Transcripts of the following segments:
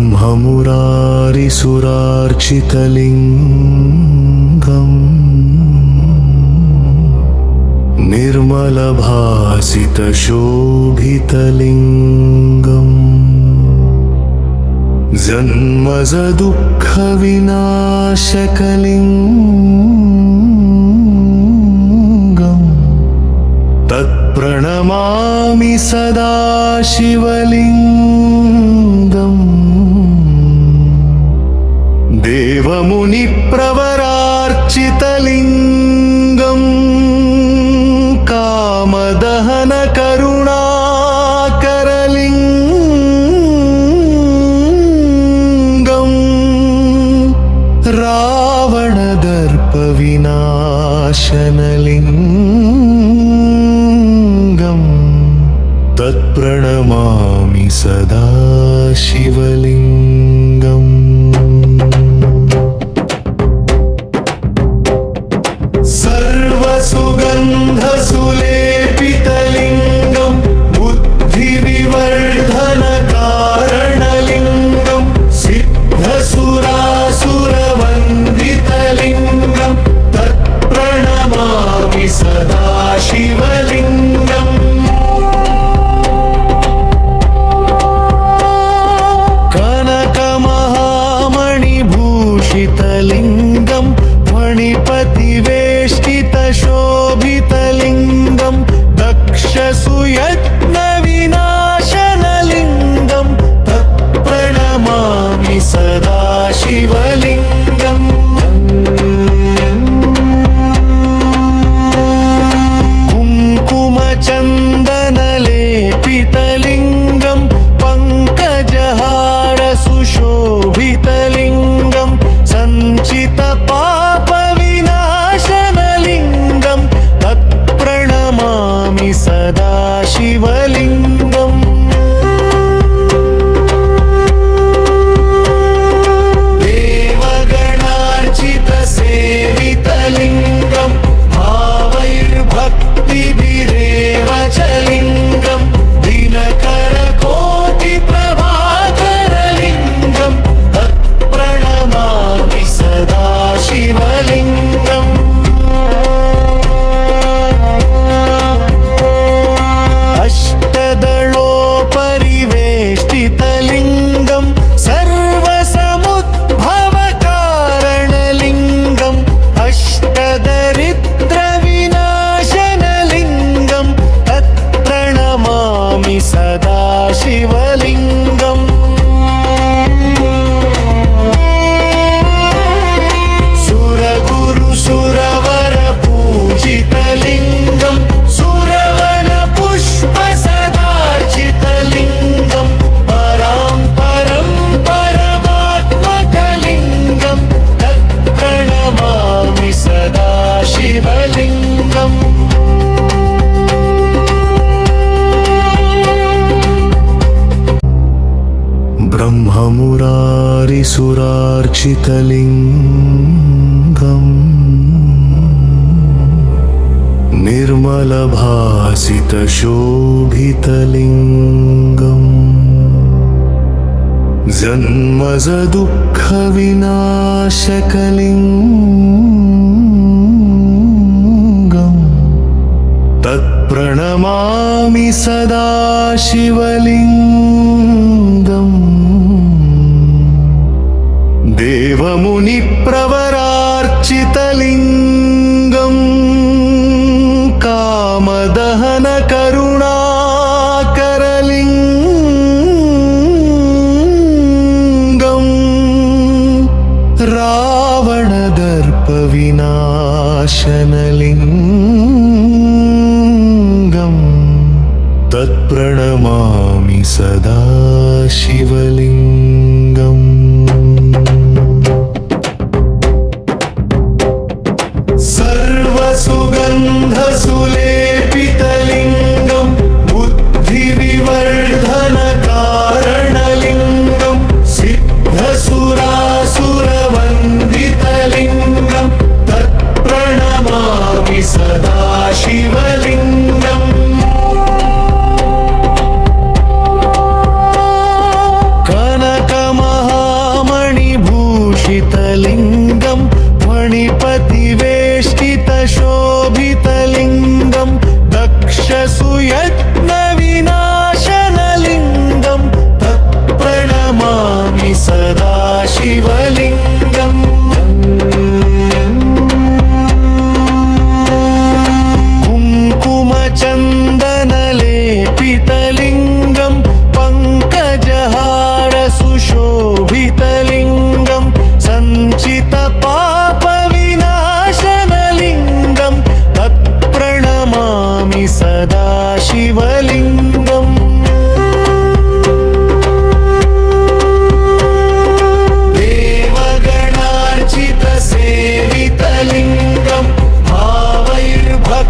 ब्रह्ममुरारिसुरार्चितलिङ्गम् निर्मलभासितशोभितलिङ्गम् जन्मजदुःखविनाशकलिङ्गम् तत्प्रणमामि सदा शिवलिङ्गम् देवमुनिप्रवरार्चितलिङ्गम् कामदहनकरुणाकरलिङ्गम् रावणदर्पविनाशनलिङ्गम् तत्प्रणमामि सदा शिवलिङ्गम् सर्वसुगन्धसुलेपितलिङ्गम् बुद्धिविवर्धनकारणलिङ्गम् सिद्धसुरासुरवन्दितलिङ्गम् तत्प्रणमामि सदा शिवलिङ्गम् कनकमहामणिभूषितलिङ्गम् फणिपतिवेष्टितशोभितलिङ्गम् दक्षसुयत्नविनाशनलिङ्गम् तत्प्रणमामि सदा शिवलिङ्गम् कुङ्कुमचन्दनलेपितलिङ्गम् पङ्कजहारसुशोभितलिङ्गम् सञ्चितपापविनाशनलिङ्गम् तत्प्रणमामि सदा शिवलिङ्गम् देवगणार्चितसेवितलिङ्गम् भावैर्भक्तिभिरेव च लिङ्गम् दिनकरकोटिप्रभाकरलिङ्गम् तत्प्रणमामि सदा शिवलिङ्गम् अष्टदलोपरिवेष्टितलिङ्गम् सर्वसमुद्भवकारणलिङ्गम् अष्टदरिद्रविनाशनलिङ्गम् तत्प्रणमामि सदा शिवलिङ्गम् सुरगुरुसुरवरपूजितलिङ्गम् सुरवनपुष्पसदार्चितलिङ्गम् पराम्परं परमात्मकलिङ्गम् तत्प्रणमामि सदा शिवलिङ्गम् ब्रह्ममुरारिसुरार्चितलिङ्गम् निर्मलभासितशोभितलिङ्गम् जन्मजदुःखविनाशकलिङ्गम् तत्प्रणमामि सदा शिवलिङ्गम् देवमुनिप्रवरार्चितलिङ्गम् कामदहनकरुणाकरलिङ्गम् रावणदर्पविनाशनलिङ्गम् तत्प्रणमामि सदा शिवलिङ्गम् सर्वसुगन्धसुलेपितलिङ्गम् बुद्धिविवर्धनकारणलिङ्गम् सिद्धसुरासुरवन्दितलिङ्गम् तत्प्रणमामि सदा शिवलिङ्गम् सदा शिवलिङ्गम् कुङ्कुमचन्दनलेपितलिङ्गं पङ्कजहार सुशोभितलिङ्गं सञ्चितपापविनाशनलिङ्गं तत्प्रणमामि सदा शिवलिङ्गम् देवगणार्चितसेवितलिङ्गं भावैर्भक्तिभिरेव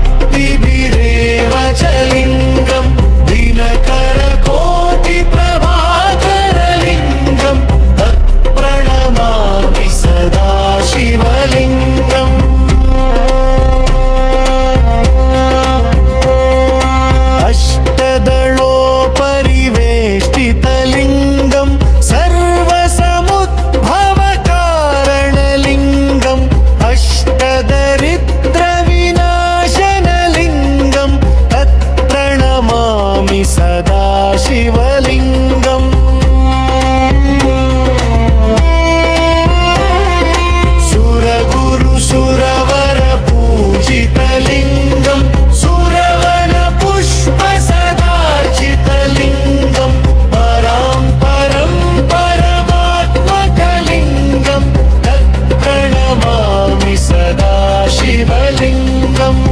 च लिङ्गं दिनकरकोटिप्रभाकरलिङ्गं तत्प्रणमामि सदा शिवलिङ्गम् अष्टदलोपरिवेष्टितलिङ्गं सर्वसमुद्भवकारणलिङ्गम् अष्टदरिद्रविनाशनलिङ्गं तत्प्रणमामि सदा शिवलिङ्गम् सुरगुरुसुरवरपूजितलिङ्गं सुरवनपुष्पसदार्चितलिङ्गं परां परमात्मकलिङ्गं तत्प्रणमामि सदा शिवलिङ्गम्